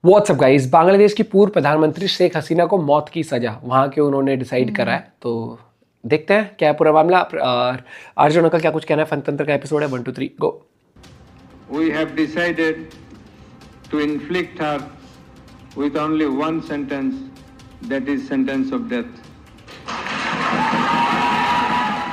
WhatsApp guys, Bangladesh की पूर्व प्रधानमंत्री शेख हसीना को मौत की सजा वहां के उन्होंने डिसाइड करा है। तो देखते हैं क्या है पूरा मामला। अर्जुन का क्या कुछ कहना है। फनतंत्र का एपिसोड है 1 2 3 गो। We have decided to inflict her with only one sentence, that is sentence of death.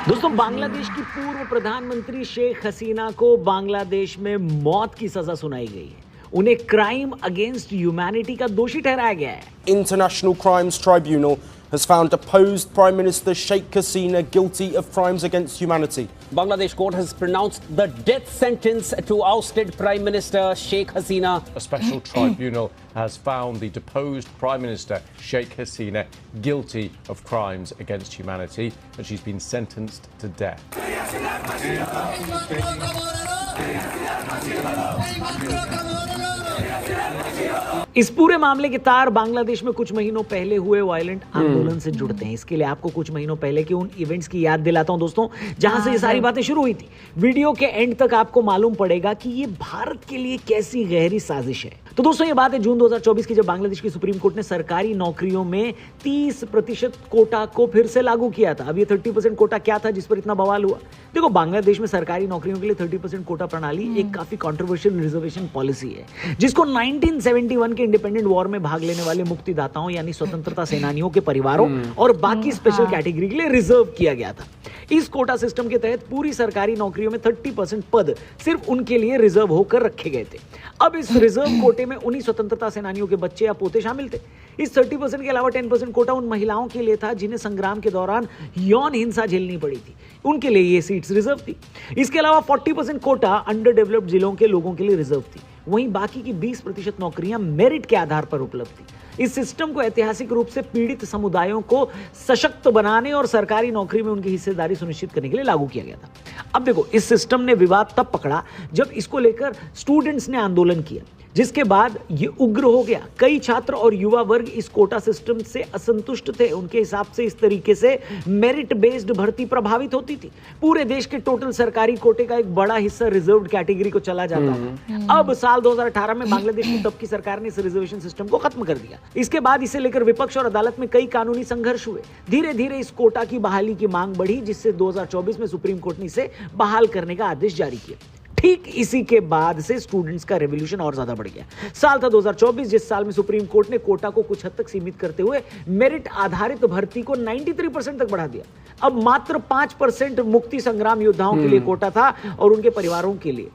दोस्तों, बांग्लादेश की पूर्व प्रधानमंत्री शेख हसीना को बांग्लादेश में मौत की सजा सुनाई गई है। उन्हें क्राइम अगेंस्ट ह्यूमैनिटी का दोषी ठहराया गया है। International Crimes Tribunal has found deposed Prime Minister Sheikh Hasina guilty of crimes against humanity. Bangladesh court has pronounced the death sentence to ousted Prime Minister Sheikh Hasina. A special tribunal has found the deposed Prime Minister Sheikh Hasina guilty of crimes against humanity, and she's been sentenced to death. इस पूरे मामले के तार बांग्लादेश में कुछ महीनों पहले हुए वायलेंट आंदोलन से जुड़ते हैं। इसके लिए आपको कुछ महीनों पहले के उन इवेंट्स की याद दिलाता हूं दोस्तों, जहां से ये सारी बातें शुरू हुई थी। वीडियो के एंड तक आपको मालूम पड़ेगा कि ये भारत के लिए कैसी गहरी साजिश है। तो दोस्तों, ये बात है जून 2024 की, जब बांग्लादेश की सुप्रीम कोर्ट ने सरकारी नौकरियों में 30% कोटा को फिर से लागू किया था। अब ये 30% कोटा क्या था जिस पर इतना बवाल हुआ? देखो, बांग्लादेश में सरकारी नौकरियों के लिए 30% कोटा प्रणाली एक काफी कंट्रोवर्शियल रिजर्वेशन पॉलिसी है, जिसको 1971 के इंडिपेंडेंट वॉर में भाग लेने वाले मुक्तिदाताओं यानी स्वतंत्रता सेनानियों के परिवारों और बाकी स्पेशल कैटेगरी के लिए रिजर्व किया गया था। इस कोटा सिस्टम के तहत पूरी सरकारी नौकरियों में 30% पद सिर्फ उनके लिए रिजर्व होकर रखे गए थे। अब इस रिजर्व कोटे में उन्हीं स्वतंत्रता सेनानियों के बच्चे या पोते शामिल थे। इस 30% के अलावा 10% कोटा उन महिलाओं के लिए था जिन्हें संग्राम के दौरान यौन हिंसा झेलनी पड़ी थी, उनके लिए ये सीट्स रिजर्व थी। इसके अलावा 40% कोटा अंडर डेवलप्ड जिलों के लोगों के लिए रिजर्व थी। वहीं बाकी की 20% नौकरियां मेरिट के आधार पर उपलब्ध थी। इस सिस्टम को ऐतिहासिक रूप से पीड़ित समुदायों को सशक्त बनाने और सरकारी नौकरी में उनकी हिस्सेदारी सुनिश्चित करने के लिए लागू किया गया था। अब देखो, इस सिस्टम ने विवाद तब पकड़ा जब इसको लेकर स्टूडेंट्स ने आंदोलन किया, जिसके बाद ये उग्र हो गया। कई छात्र और युवा वर्ग इस कोटा सिस्टम से असंतुष्ट थे। उनके हिसाब से इस तरीके से मेरिट बेस्ड भर्ती प्रभावित होती थी। पूरे देश के टोटल सरकारी कोटे का एक बड़ा हिस्सा रिजर्व्ड कैटेगरी को चला जाता था। अब साल 2018 में बांग्लादेश की तब की सरकार ने इस रिजर्वेशन सिस्टम को खत्म कर दिया। इसके बाद इसे लेकर विपक्ष और अदालत में कई कानूनी संघर्ष हुए। धीरे धीरे इस कोटा की बहाली की मांग बढ़ी, जिससे 2024 में सुप्रीम कोर्ट ने इसे बहाल करने का आदेश जारी किया। ठीक इसी के बाद से स्टूडेंट्स का रेवोल्यूशन और ज्यादा बढ़ गया। साल था 2024, जिस साल में सुप्रीम कोर्ट ने कोटा को कुछ हद तक सीमित करते हुए मेरिट आधारित भर्ती को 93% तक बढ़ा दिया। अब मात्र 5% मुक्ति संग्राम योद्धाओं के लिए कोटा था और उनके परिवारों के लिए,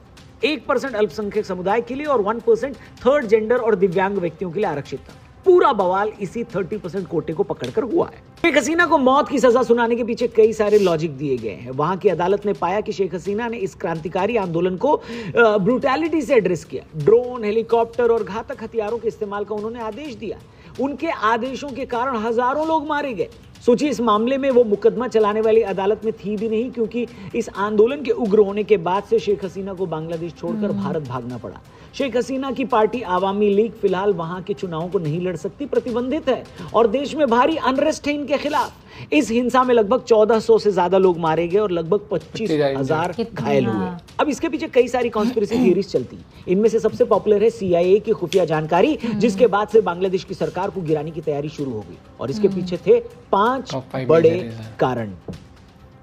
1% अल्पसंख्यक समुदाय के लिए और 1% थर्ड जेंडर और दिव्यांग व्यक्तियों के लिए आरक्षित था। पूरा बवाल इसी 30% कोटे को पकड़कर हुआ है। शेख हसीना को मौत की सजा सुनाने के पीछे कई सारे लॉजिक दिए गए हैं। वहां की अदालत ने पाया कि शेख हसीना ने इस क्रांतिकारी आंदोलन को ब्रूटैलिटी से एड्रेस किया। ड्रोन, हेलीकॉप्टर और घातक हथियारों के इस्तेमाल का उन्होंने आदेश दिया। उनके आदेशों के कारण हजारों लोग मारे गए। सोचिए, इस मामले में वो मुकदमा चलाने वाली अदालत में थी भी नहीं, क्योंकि इस आंदोलन के उग्र होने के बाद से शेख हसीना को बांग्लादेश छोड़कर भारत भागना पड़ा। शेख हसीना की पार्टी आवामी लीग फिलहाल वहां के चुनावों को नहीं लड़ सकती, प्रतिबंधित है और देश में भारी अनरेस्ट है इनके खिलाफ। इस हिंसा में लगभग 1400 से ज्यादा लोग मारे गए और लगभग 25,000 घायल हुए। अब इसके पीछे कई सारी कॉन्स्पिरेसी थियरीज चलती। इनमें से सबसे पॉपुलर है CIA की खुफिया जानकारी, जिसके बाद से बांग्लादेश की सरकार को गिराने की तैयारी शुरू हो गई। और इसके पीछे थे 5 बड़े कारण।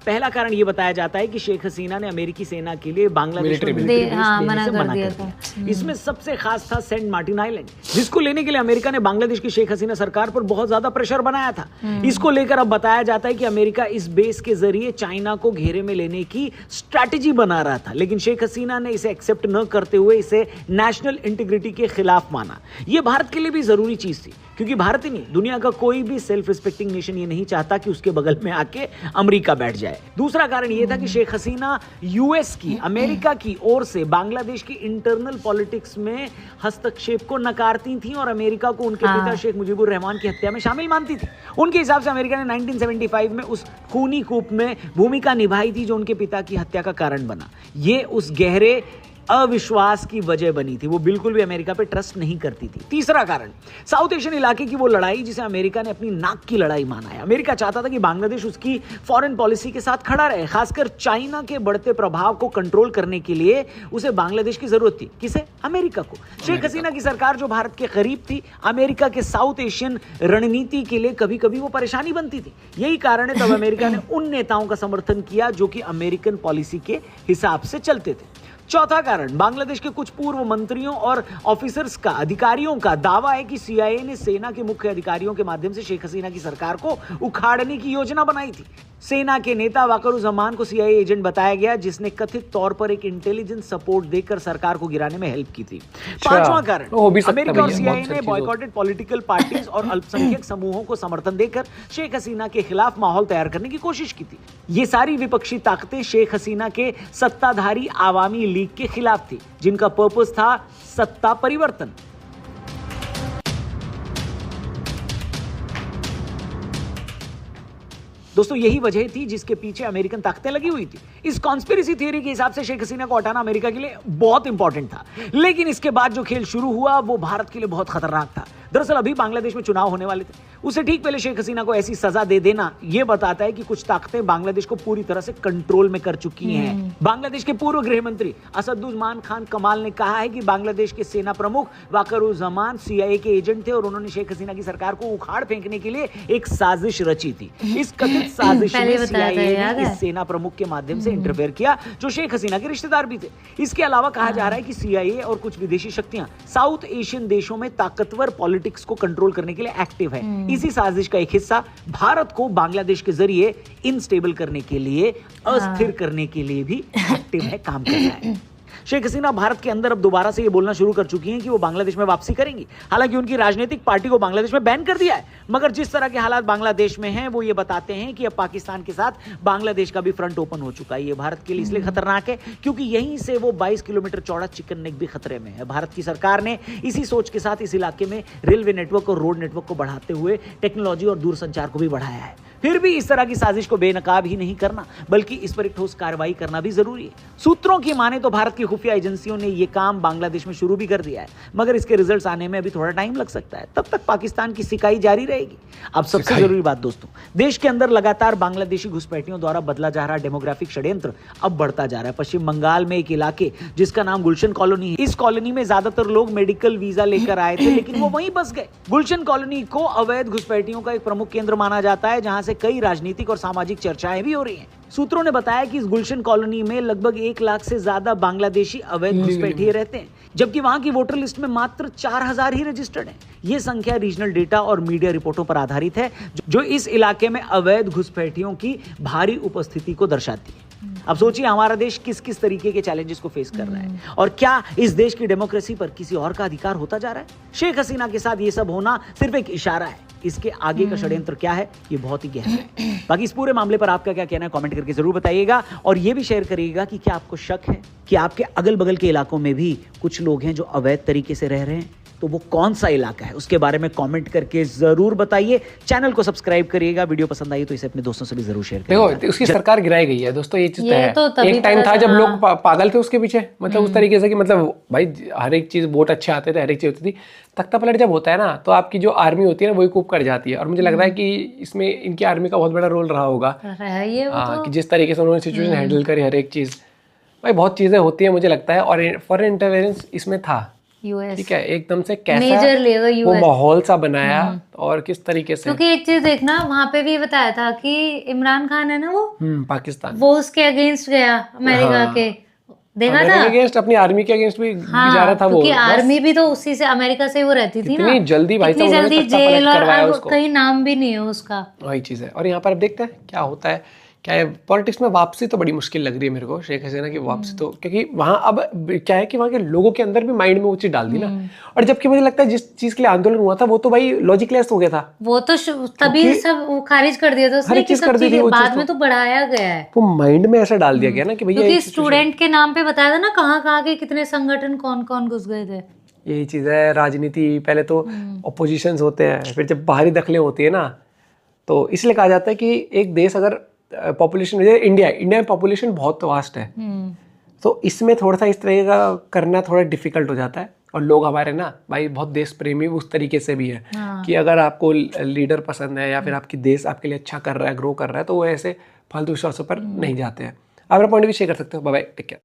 पहला कारण ये बताया जाता है कि शेख हसीना ने अमेरिकी सेना के लिए बांग्लादेश में मिलिट्री बेस देने से मना कर दिया। इसमें सबसे खास था सेंट मार्टिन आइलैंड, जिसको लेने के लिए अमेरिका ने बांग्लादेश की शेख हसीना सरकार पर बहुत ज्यादा प्रेशर बनाया था। इसको लेकर अब बताया जाता है कि अमेरिका इस बेस के जरिए चाइना को घेरे में लेने की स्ट्रैटेजी बना रहा था, लेकिन शेख हसीना ने इसे एक्सेप्ट न करते हुए इसे नेशनल इंटीग्रिटी के खिलाफ माना। यह भारत के लिए भी जरूरी चीज थी, क्योंकि भारत ही नहीं, दुनिया का कोई भी सेल्फ रिस्पेक्टिंग नेशन ये नहीं चाहता कि उसके बगल में आके अमेरिका बैठ जाए। दूसरा कारण यह था कि शेख हसीना यूएस की, अमेरिका की ओर से बांग्लादेश की इंटरनल पॉलिटिक्स में हस्तक्षेप को नकारती थी और अमेरिका को उनके पिता शेख मुजीबुर रहमान की हत्या में शामिल मानती थी। उनके हिसाब से अमेरिका ने 1975 में उस खूनी कूप में भूमिका निभाई थी जो उनके पिता की हत्या का कारण बना। ये उस गहरे अविश्वास की वजह बनी थी। वो बिल्कुल भी अमेरिका पे ट्रस्ट नहीं करती थी। तीसरा कारण, साउथ एशियन इलाके की वो लड़ाई जिसे अमेरिका ने अपनी नाक की लड़ाई माना है। अमेरिका चाहता था कि बांग्लादेश उसकी फॉरेन पॉलिसी के साथ खड़ा रहे। खासकर चाइना के बढ़ते प्रभाव को कंट्रोल करने के लिए उसे बांग्लादेश की जरूरत थी। किसे? अमेरिका को। शेख हसीना की सरकार जो भारत के करीब थी, अमेरिका के साउथ एशियन रणनीति के लिए कभी कभी वो परेशानी बनती थी। यही कारण है तब अमेरिका ने उन नेताओं का समर्थन किया जो कि अमेरिकन पॉलिसी के हिसाब से चलते थे। चौथा कारण, बांग्लादेश के कुछ पूर्व मंत्रियों और ऑफिसर्स का, अधिकारियों का दावा है कि सीआईए ने सेना के मुख्य अधिकारियों के माध्यम से शेख हसीना की सरकार को उखाड़ने की योजना बनाई थी। सेना के नेता वाकरुज़्ज़मान को सीआईए एजेंट बताया गया जिसने कथित तौर पर एक इंटेलिजेंस सपोर्ट देकर सरकार को गिराने में हेल्प की थी। पांचवा कारण, अमेरिका और सीआईए ने बॉयकॉटेड पॉलिटिकल पार्टीज और अल्पसंख्यक समूहों को समर्थन देकर शेख हसीना के खिलाफ माहौल तैयार करने की कोशिश की थी। ये सारी विपक्षी ताकतें शेख हसीना के सत्ताधारी आवामी लीग के खिलाफ थी, जिनका पर्पस था सत्ता परिवर्तन। दोस्तों यही वजह थी जिसके पीछे अमेरिकन ताकतें लगी हुई थी। इस कॉन्स्पिरेसी थियरी के हिसाब से शेख हसीना को हटाना अमेरिका के लिए बहुत इंपॉर्टेंट था, लेकिन इसके बाद जो खेल शुरू हुआ वो भारत के लिए बहुत खतरनाक था। दरअसल अभी बांग्लादेश में चुनाव होने वाले थे, उसे ठीक पहले शेख हसीना को ऐसी सजा दे देना यह बताता है कि कुछ ताकतें बांग्लादेश को पूरी तरह से कंट्रोल में कर चुकी हैं। बांग्लादेश के पूर्व गृह मंत्री असदुज्जमान खान कमाल ने कहा है कि बांग्लादेश के सेना प्रमुख वाकरुज़्ज़मान सीआईए के एजेंट थे और उन्होंने शेख हसीना की सरकार को उखाड़ फेंकने के लिए एक साजिश रची थी। इस कथित साजिश में सीआईए ने इस सेना प्रमुख के माध्यम से इंटरफेयर किया जो शेख हसीना के रिश्तेदार भी थे। इसके अलावा कहा जा रहा है कि सीआईए और कुछ विदेशी शक्तियां साउथ एशियन देशों में ताकतवर पॉलिटिक्स को कंट्रोल करने के लिए एक्टिव है। इसी साजिश का एक हिस्सा भारत को बांग्लादेश के जरिए इनस्टेबल करने के लिए, अस्थिर करने के लिए भी एक्टिव है, काम कर रहा है। शेख हसीना भारत के अंदर अब दोबारा से ये बोलना शुरू कर चुकी हैं कि वो बांग्लादेश में वापसी करेंगी। हालांकि उनकी राजनीतिक पार्टी को बांग्लादेश में बैन कर दिया है, मगर जिस तरह के हालात बांग्लादेश में हैं वो ये बताते हैं कि अब पाकिस्तान के साथ बांग्लादेश का भी फ्रंट ओपन हो चुका है। ये भारत के लिए इसलिए खतरनाक है क्योंकि यहीं से वो 22 किलोमीटर चौड़ा चिकन नेक भी खतरे में है। भारत की सरकार ने इसी सोच के साथ इस इलाके में रेलवे नेटवर्क और रोड नेटवर्क को बढ़ाते हुए टेक्नोलॉजी और दूरसंचार को भी बढ़ाया है। फिर भी इस तरह की साजिश को बेनकाब ही नहीं करना बल्कि इस पर एक ठोस कार्रवाई करना भी जरूरी है। सूत्रों की माने तो भारत की खुफिया एजेंसियों ने यह काम बांग्लादेश में शुरू भी कर दिया है, मगर इसके रिजल्ट्स आने में अभी थोड़ा टाइम लग सकता है। तब तक पाकिस्तान की सिकाई जारी रहेगी। अब सबसे जरूरी बात दोस्तों, देश के अंदर लगातार बांग्लादेशी घुसपैठियों द्वारा बदला जा रहा डेमोग्राफिक षड्यंत्र अब बढ़ता जा रहा है। पश्चिम बंगाल में एक इलाके जिसका नाम गुलशन कॉलोनी है, इस कॉलोनी में ज्यादातर लोग मेडिकल वीजा लेकर आए थे लेकिन वो वहीं बस गए। गुलशन कॉलोनी को अवैध घुसपैठियों का एक प्रमुख केंद्र माना जाता है जहां से कई राजनीतिक और सामाजिक चर्चाएं भी हो रही हैं। सूत्रों ने बताया कि इस गुलशन कॉलोनी में लगभग 1 लाख से ज्यादा बांग्लादेशी अवैध घुसपैठिए रहते हैं, जबकि वहां की वोटर लिस्ट में मात्र 4000 ही रजिस्टर्ड हैं। ये संख्या रीजनल डेटा और मीडिया रिपोर्टों पर आधारित है जो इस इलाके में अवैध घुसपैठियों की भारी उपस्थिति को दर्शाती है। अब सोचिए हमारा देश किस किस तरीके के चैलेंजेस को फेस कर रहा है और क्या इस देश की डेमोक्रेसी पर किसी और का अधिकार होता जा रहा है? शेख हसीना के साथ ये सब होना सिर्फ एक इशारा है, इसके आगे का षड्यंत्र क्या है ये बहुत ही गहरा है। बाकी इस पूरे मामले पर आपका क्या कहना है कमेंट करके जरूर बताइएगा और ये भी शेयर करिएगा कि क्या आपको शक है कि आपके अगल बगल के इलाकों में भी कुछ लोग हैं जो अवैध तरीके से रह रहे हैं, तो वो कौन सा इलाका है उसके बारे में कमेंट करके जरूर बताइए। चैनल को सब्सक्राइब करिएगा, वीडियो पसंद आई तो इसे अपने दोस्तों से भी जरूर शेयर करिएगा। देखो उसकी सरकार गिराई गई है दोस्तों, ये चीज है। तो एक टाइम था जब लोग पागल थे उसके पीछे, मतलब उस तरीके से कि मतलब भाई हर एक चीज वोट अच्छे आते थे, हर एक चीज होती थी। तख्ता पलट जब होता है ना तो आपकी जो आर्मी होती है ना वही कूप कर जाती है और मुझे लग रहा है कि इसमें इनकी आर्मी का बहुत बड़ा रोल रहा होगा। कि जिस तरीके से उन्होंने सिचुएशन हैंडल करी, हर एक चीज, भाई बहुत चीजें होती हैं मुझे लगता है। और फॉरेन इंटरवेरेंस इसमें था, ठीक है, एकदम से कैसा वो माहौल सा बनाया और किस तरीके से, क्योंकि एक चीज देखना वहाँ पे भी बताया था कि इमरान खान है ना वो पाकिस्तान, वो उसके अगेंस्ट गया अमेरिका के, देखा था अगेंस्ट, अपनी आर्मी के अगेंस्ट भी जा रहा था वो, क्योंकि आर्मी भी तो उसी से अमेरिका से वो रहती थी ना। जल्दी भाई इतनी जल्दी जेल और कहीं नाम भी नहीं है उसका, वही चीज है। और यहाँ पर अब देखते हैं क्या होता है। क्या है, पॉलिटिक्स में वापसी तो बड़ी मुश्किल लग रही है मेरे को शेख हसीना की वापसी तो, क्योंकि वहाँ अब क्या है कि वहाँ के लोगों के अंदर भी माइंड में वो चीज डाल दी ना। और जबकि मुझे लगता है जिस चीज के लिए आंदोलन हुआ था वो तो भाई लॉजिकलेस हो गया था, वो तो तभी सब खारिज कर दिया था उसने कि सब चीजें बाद में तो बढ़ाया गया है, वो माइंड में ऐसा डाल दिया गया ना कि भैया, क्योंकि स्टूडेंट के नाम पे बताया था ना कहाँ के कितने संगठन कौन कौन घुस गए थे। यही चीज है राजनीति, पहले तो ऑपोजिशंस होते हैं, फिर जब बाहरी दखलें होती है ना, तो इसलिए कहा जाता है कि एक देश अगर पॉपुलेशन, इंडिया में पॉपुलेशन बहुत वास्ट है, तो इसमें थोड़ा सा इस तरह का करना थोड़ा डिफिकल्ट हो जाता है। और लोग हमारे ना भाई बहुत देश प्रेमी उस तरीके से भी है कि अगर आपको लीडर पसंद है या फिर आपकी देश आपके लिए अच्छा कर रहा है, ग्रो कर रहा है, तो वो ऐसे फालतू विश्वासों पर नहीं जाते हैं। आप अपना पॉइंट भी शेयर कर सकते हो। Bye bye, take care.